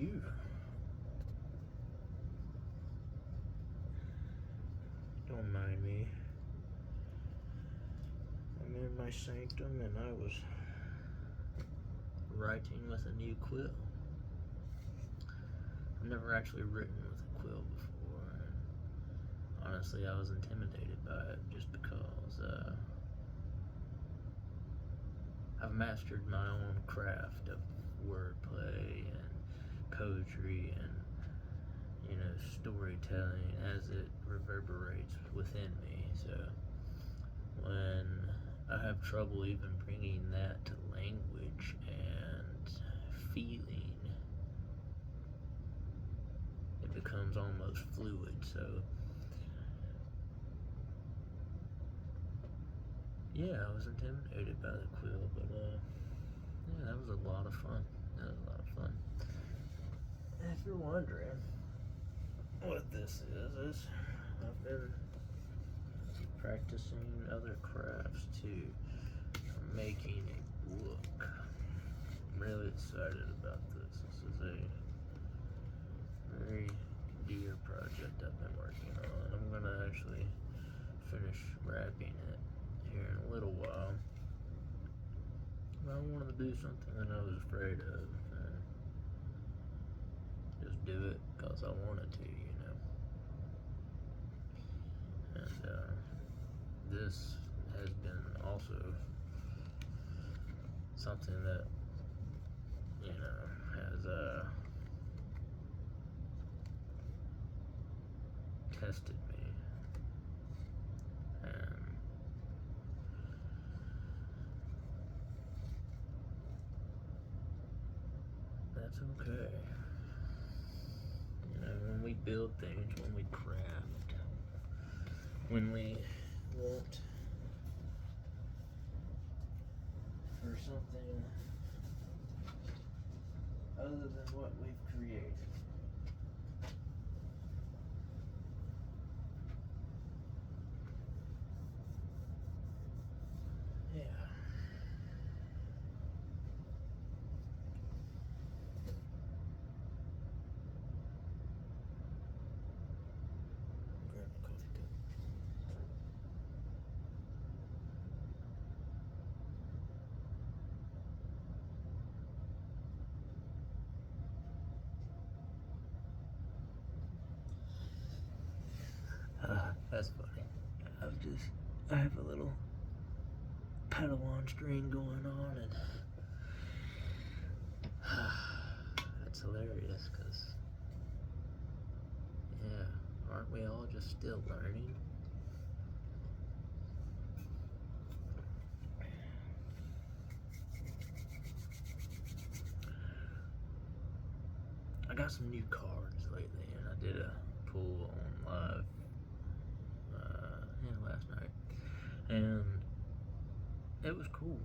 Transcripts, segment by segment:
you. Don't mind me. I'm in my sanctum and I was writing with a new quill. I've never actually written with a quill before. Honestly, I was intimidated by it just because I've mastered my own craft of wordplay and poetry and, you know, storytelling as it reverberates within me. So when I have trouble even bringing that to language and feeling, it becomes almost fluid. So yeah, I was intimidated by the quill, but yeah, that was a lot of fun. If you're wondering what this is I've been practicing other crafts too. I'm making a book. I'm really excited about this. This is a very dear project I've been working on. I'm gonna actually finish wrapping it here in a little while. But I wanted to do something that I was afraid of and just do it because I wanted to, you know. And this has been also something that, you know, has tested me, and that's okay. You know, when we build things, when we craft, when we want for something other than what we've created, yeah. Grab a coffee cup. That's funny. I have a little Padawan string going on, and that's hilarious because, yeah, aren't we all just still learning? I got some new cards lately, and I did a pull on live last night, and it was cool,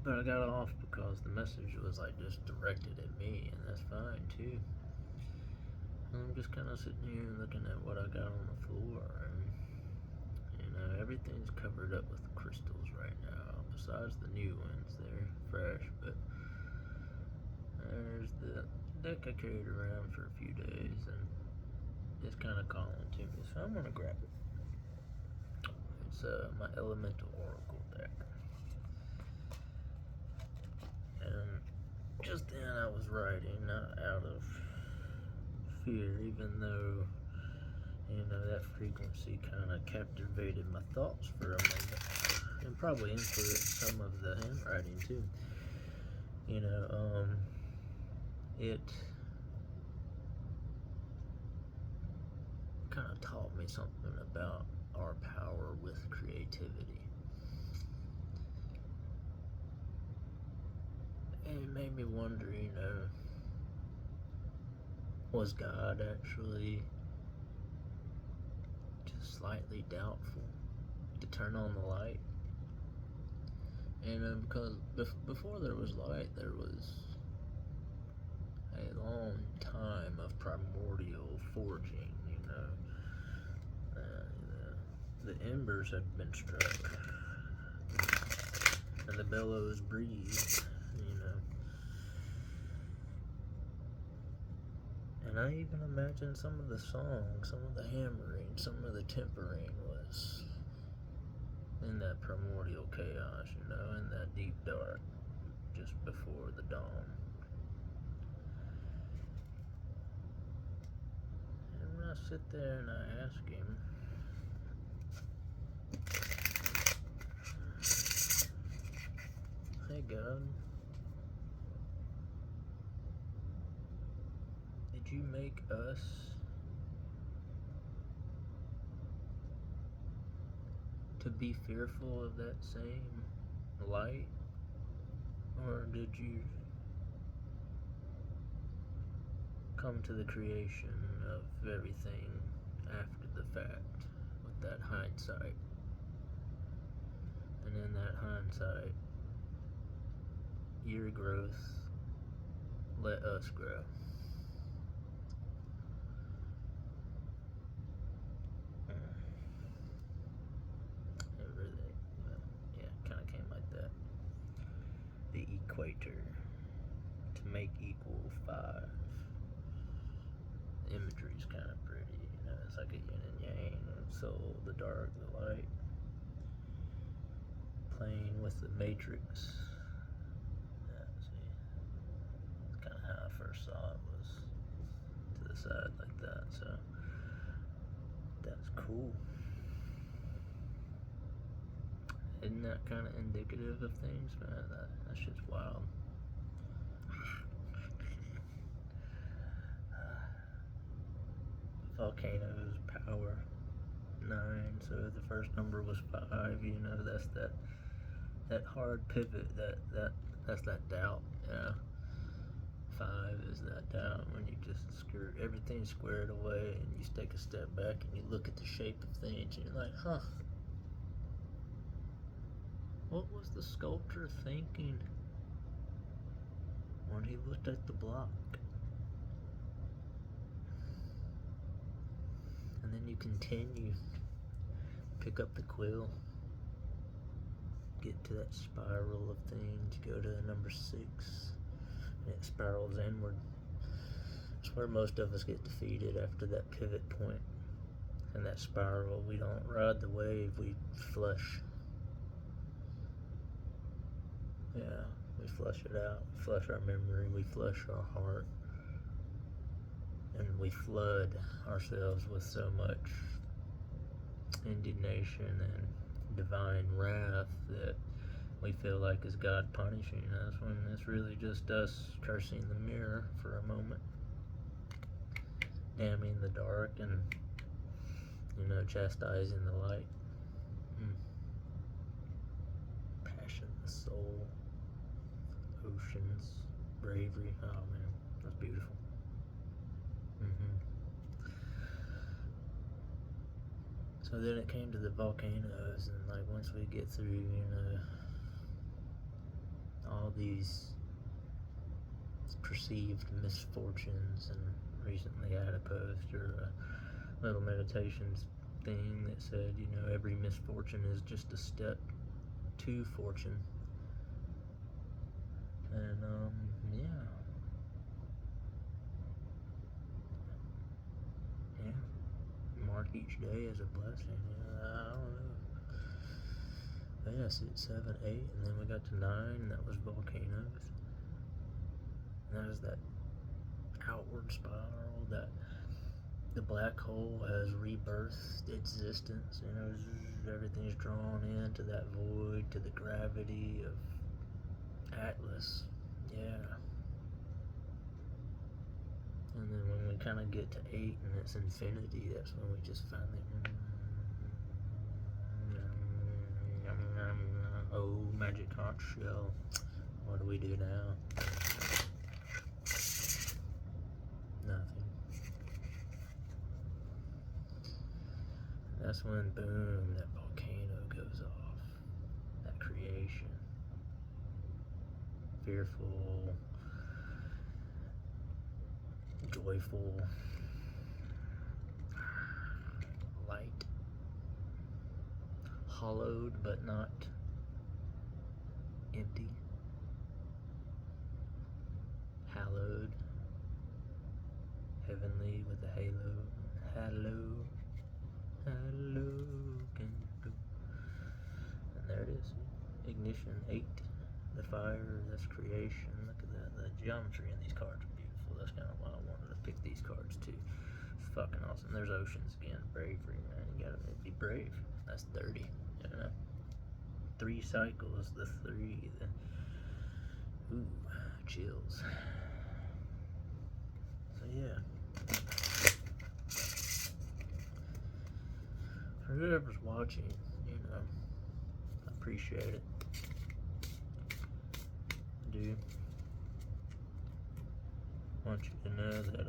but I got off because the message was like just directed at me, and that's fine too. And I'm just kind of sitting here looking at what I got on the floor, and you know, everything's covered up with crystals right now, besides the new ones. They're fresh, but there's the deck I carried around for a few days, and it's kind of calling to me, so I'm gonna grab it. It's my elemental oracle deck, and just then I was writing, not out of fear, even though, you know, that frequency kind of captivated my thoughts for a moment, and probably influenced some of the handwriting too. You know, it kind of taught me something about our power with creativity. And it made me wonder, you know, was God actually just slightly doubtful to turn on the light? And because before there was light, there was a long time of primordial forging, you know. The embers had been struck, and the bellows breathed, you know. I even imagine some of the songs, some of the hammering, some of the tempering was in that primordial chaos, you know, in that deep dark, just before the dawn. And when I sit there and I ask him, hey God, did you make us to be fearful of that same light? Or did you come to the creation of everything after the fact with that hindsight? And in that hindsight, your growth let us grow. It really, yeah, kind of came like that. The equator to make equal 5. The imagery's kind of pretty, you know, it's like a yin and yang, soul, the dark, the light. Playing with the matrix. Yeah, see, that's kind of how I first saw it, was to the side like that, so that's cool. Isn't that kind of indicative of things, man? That shit's wild. Volcanoes, power, 9, so the first number was 5, you know, that's that hard pivot, that's that doubt, you know. 5 is that doubt when you just everything's squared away and you take a step back and you look at the shape of things and you're like, huh, what was the sculptor thinking when he looked at the block? And then you continue, pick up the quill, get to that spiral of things, go to number 6, and it spirals inward. That's where most of us get defeated, after that pivot point. And that spiral, we don't ride the wave, we flush. Yeah, we flush it out, we flush our memory, we flush our heart. And we flood ourselves with so much indignation and divine wrath that we feel like is God punishing us, when it's really just us cursing the mirror for a moment, damning the dark and, you know, chastising the light. Passion, the soul, oceans, bravery. Oh man, that's beautiful. So then it came to the volcanoes, and like once we get through, you know, all these perceived misfortunes, and recently I had a post or a little meditations thing that said, you know, every misfortune is just a step to fortune. And yeah. Mark each day as a blessing. I don't know. But yeah, 7, 8, and then we got to 9, and that was volcanoes. And that was that outward spiral, that the black hole has rebirthed existence, you know, everything's drawn into that void, to the gravity of Atlas. Yeah. And then when we kind of get to 8 and it's infinity, that's when we just finally, oh, magic conch shell, what do we do now? Nothing. That's when, boom, that volcano goes off, that creation, fearful, joyful, light, hollowed but not empty, hallowed, heavenly. with the halo. Hello. And there it is. Ignition 8. The fire, that's creation. Look at that. The geometry in these cards are beautiful. That's kind of why I wanted to pick these cards too. It's fucking awesome. There's oceans again. Bravery, man. You gotta be brave. That's 30. You know? 3 cycles. The 3. Ooh, chills. So yeah. For whoever's watching, you know, I appreciate it. I do. I want you to know that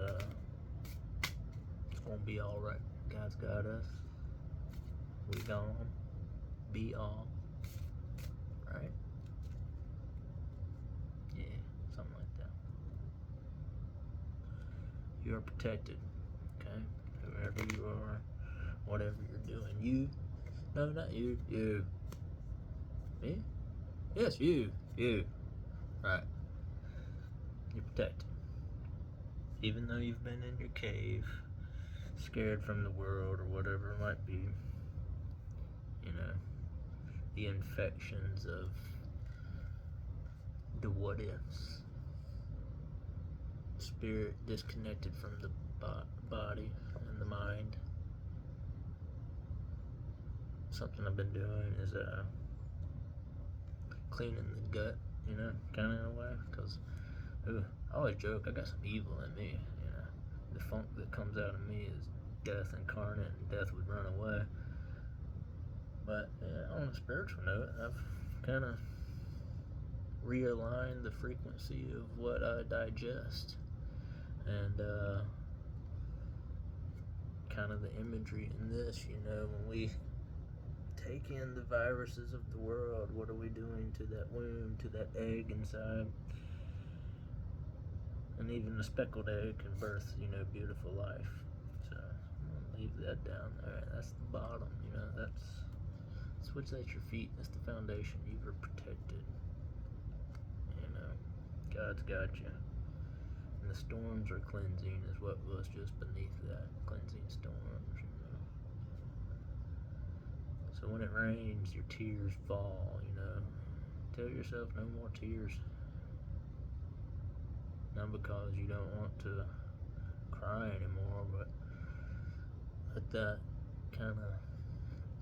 it's gonna be alright. God's got us. We gone be all right. Yeah, something like that. You are protected, okay? Whoever you are, whatever you're doing. No, not you. Me? Yes, you. Right. You're protected. Even though you've been in your cave, scared from the world or whatever it might be, you know, the infections of the what ifs. Spirit disconnected from the body and the mind. Something I've been doing is cleaning the gut, you know, kind of in a way, because I always joke I got some evil in me, you know. The funk that comes out of me is death incarnate, and death would run away. But yeah, on a spiritual note, I've kind of realigned the frequency of what I digest, and kind of the imagery in this, you know, when we take in the viruses of the world, what are we doing to that womb, to that egg inside? And even a speckled egg can birth, you know, beautiful life. So I'm gonna leave that down there. That's the bottom, you know, that's what's at your feet. That's the foundation. You are protected. You know, God's got you. And the storms are cleansing is what was just beneath that. Cleansing storms, you know. So when it rains, your tears fall, you know. Tell yourself no more tears. Not because you don't want to cry anymore, but let that kind of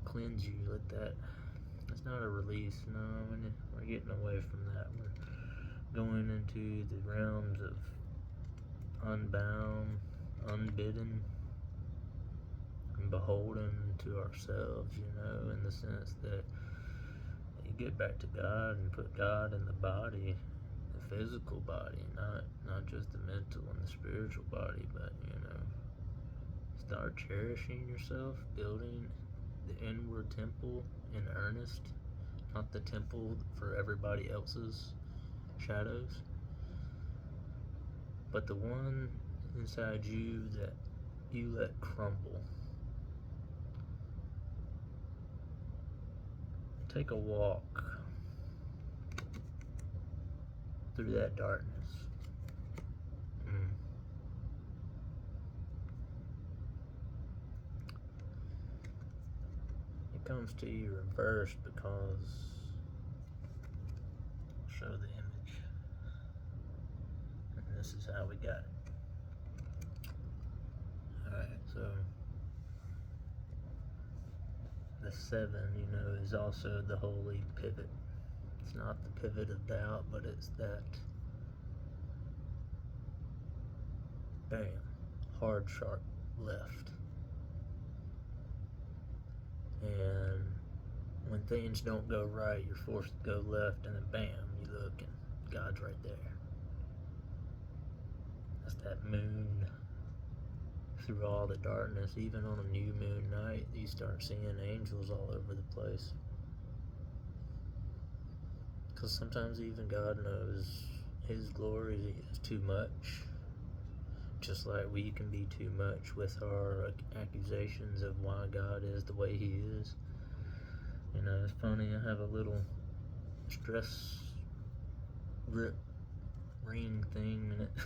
cleanse you. Let that, it's not a release, no, we're getting away from that. We're going into the realms of unbound, unbidden, and beholden to ourselves, you know, in the sense that you get back to God and put God in the body, the physical body, not just the mental and the spiritual body, but, you know, start cherishing yourself, building the inward temple in earnest, not the temple for everybody else's shadows, but the one inside you that you let crumble. Take a walk through that darkness. It comes to you reversed because I'll show the image. And this is how we got it. Alright, so the 7, you know, is also the holy pivot. It's not the pivot of doubt, but it's that bam, hard, sharp left. And when things don't go right, you're forced to go left, and then bam, you look and God's right there. That's that moon through all the darkness. Even on a new moon night, you start seeing angels all over the place. Because sometimes even God knows His glory is too much. Just like we can be too much with our accusations of why God is the way He is. You know, it's funny, I have a little stress ring thing in it.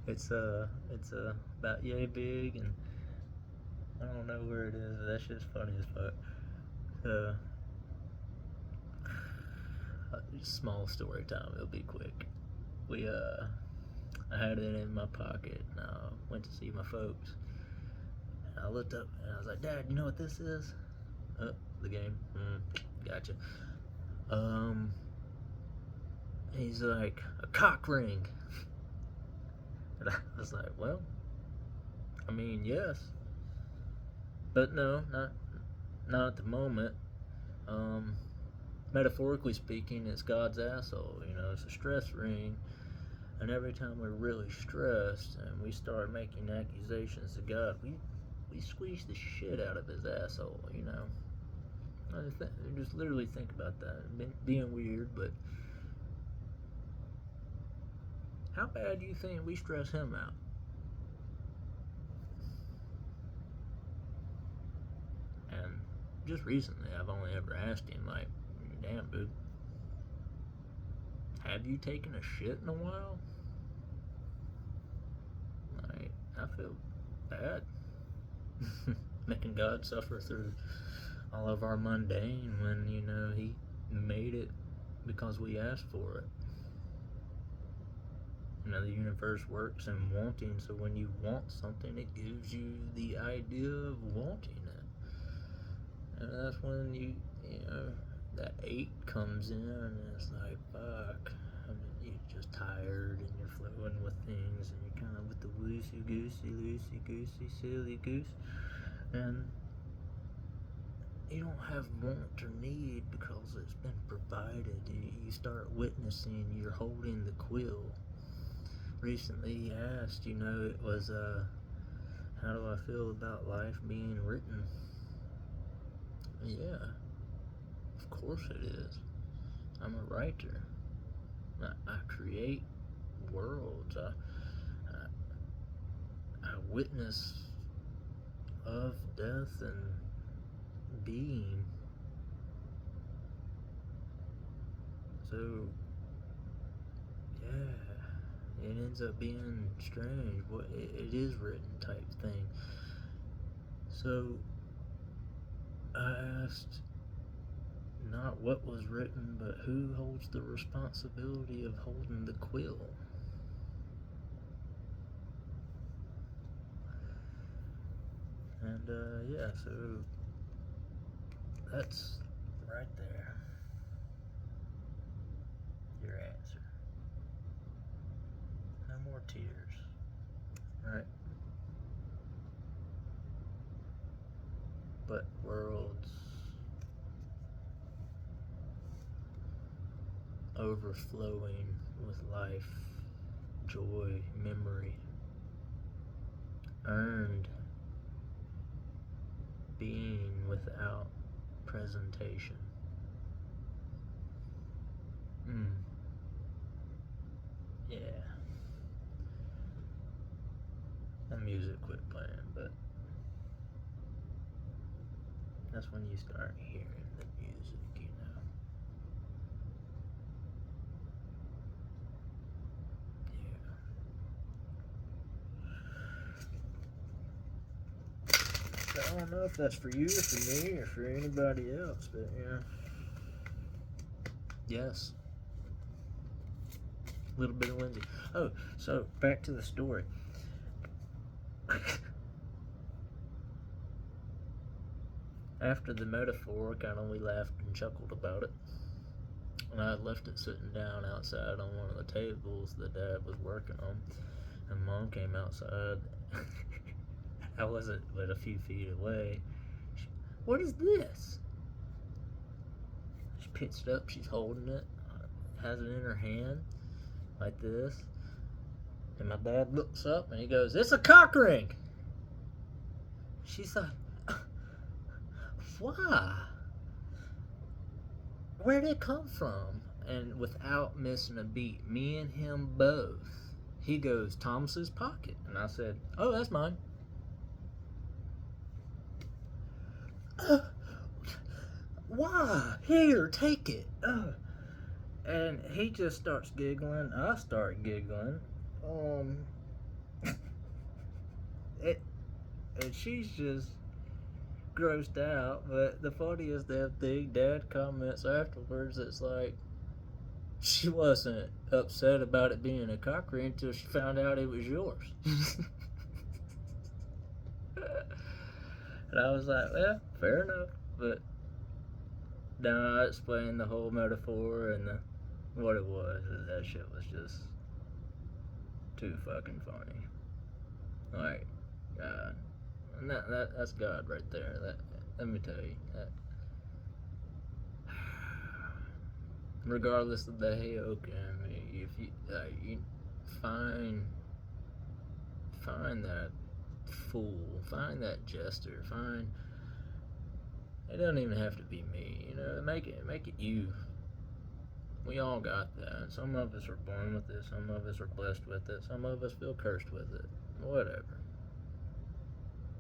It's about yay big, and I don't know where it is. That shit's funny as fuck. Small story time. It'll be quick. I had it in my pocket, and I went to see my folks. And I looked up, and I was like, "Dad, you know what this is?" Oh, the game. Gotcha. He's like, "A cock ring." And I was like, "Well, I mean, yes, but no, not at the moment. Metaphorically speaking, it's God's asshole. You know, it's a stress ring, and every time we're really stressed and we start making accusations to God, we squeeze the shit out of his asshole. You know, just literally think about that. Being weird, but how bad do you think we stress him out? And just recently, I've only ever asked him, like, "Damn, dude, have you taken a shit in a while?" Like, I feel bad. Making God suffer through all of our mundane when, you know, he made it because we asked for it. You know, the universe works in wanting, so when you want something, it gives you the idea of wanting it. And that's when you know, that ache comes in, and it's like, fuck. I mean, you're just tired, and you're flowing with things, and you're kind of with the loosey-goosey, silly goose. And you don't have want or need because it's been provided. You start witnessing, you're holding the quill. Recently he asked, you know, it was, how do I feel about life being written? Yeah, of course it is. I'm a writer. I create worlds. I witness of death and being. So, yeah, it ends up being strange. It is written type thing. So, I asked not what was written, but who holds the responsibility of holding the quill? And, yeah, so that's right there. Your answer. No more tears. Right? But worlds overflowing with life, joy, memory, earned being without presentation. Yeah. The music quit playing, but that's when you start hearing the music, you know. Yeah. So I don't know if that's for you or for me or for anybody else, but yeah. Yes. A little bit of Whimsy. Oh, so back to the story. After the metaphor, we laughed and chuckled about it. And I had left it sitting down outside on one of the tables that Dad was working on. And Mom came outside. I wasn't but a few feet away. What is this? She picks it up, she's holding it, has it in her hand, like this. And my dad looks up and he goes, "It's a cock ring!" She's like, "Why? Where'd it come from?" And without missing a beat, me and him both, he goes, "Thomas's pocket." And I said, "Oh, that's mine." Why? Here, take it. And he just starts giggling. I start giggling. and she's just grossed out. But the funniest damn thing, Dad comments afterwards, it's like she wasn't upset about it being a cock ring until she found out it was yours. And I was like, well, fair enough. But now I explained the whole metaphor and what it was. And that shit was just too fucking funny. Like, God. And that's God right there. Let me tell you. Regardless of the Heyoka, I mean, if you find that fool, find that jester, it doesn't even have to be me, make it you. We all got that. Some of us are born with it, some of us are blessed with it, some of us feel cursed with it. Whatever.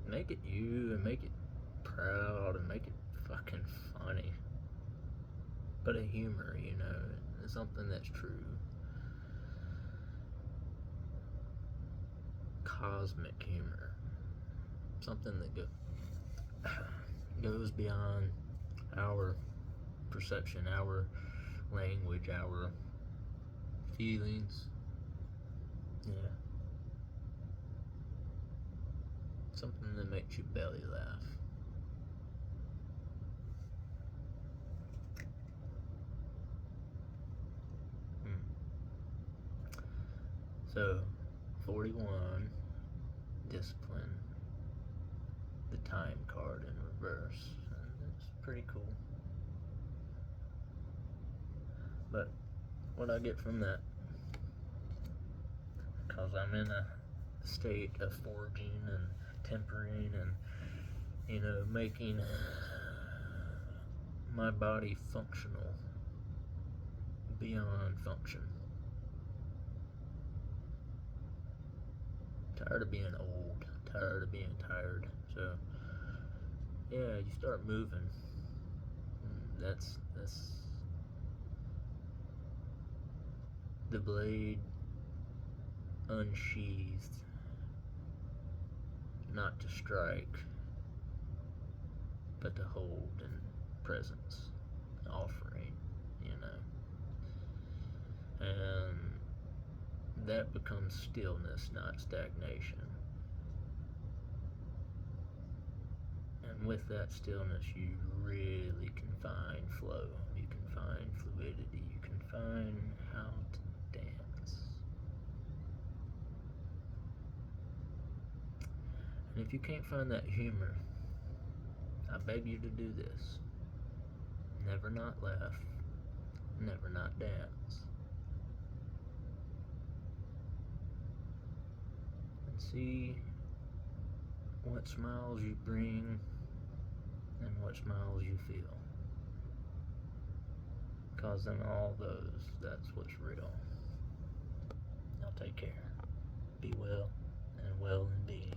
Make it you and make it proud and make it fucking funny. But a humor, something that's true. Cosmic humor. Something that goes beyond our perception, our language, our feelings. Yeah. Something that makes you belly laugh. So, 41, discipline, the time card in reverse. And it's pretty cool. But what I get from that, because I'm in a state of forging and tempering and, making my body functional beyond function. Tired of being old, tired of being tired. So, yeah, you start moving. That's the blade unsheathed, not to strike, but to hold in presence, offering, and that becomes stillness, not stagnation. And with that stillness, you really can find flow, you can find fluidity, you can find how to dance. And if you can't find that humor, I beg you to do this. Never not laugh, never not dance. And see what smiles you bring and what smiles you feel. Because in all those, that's what's real. Now take care. Be well and well indeed.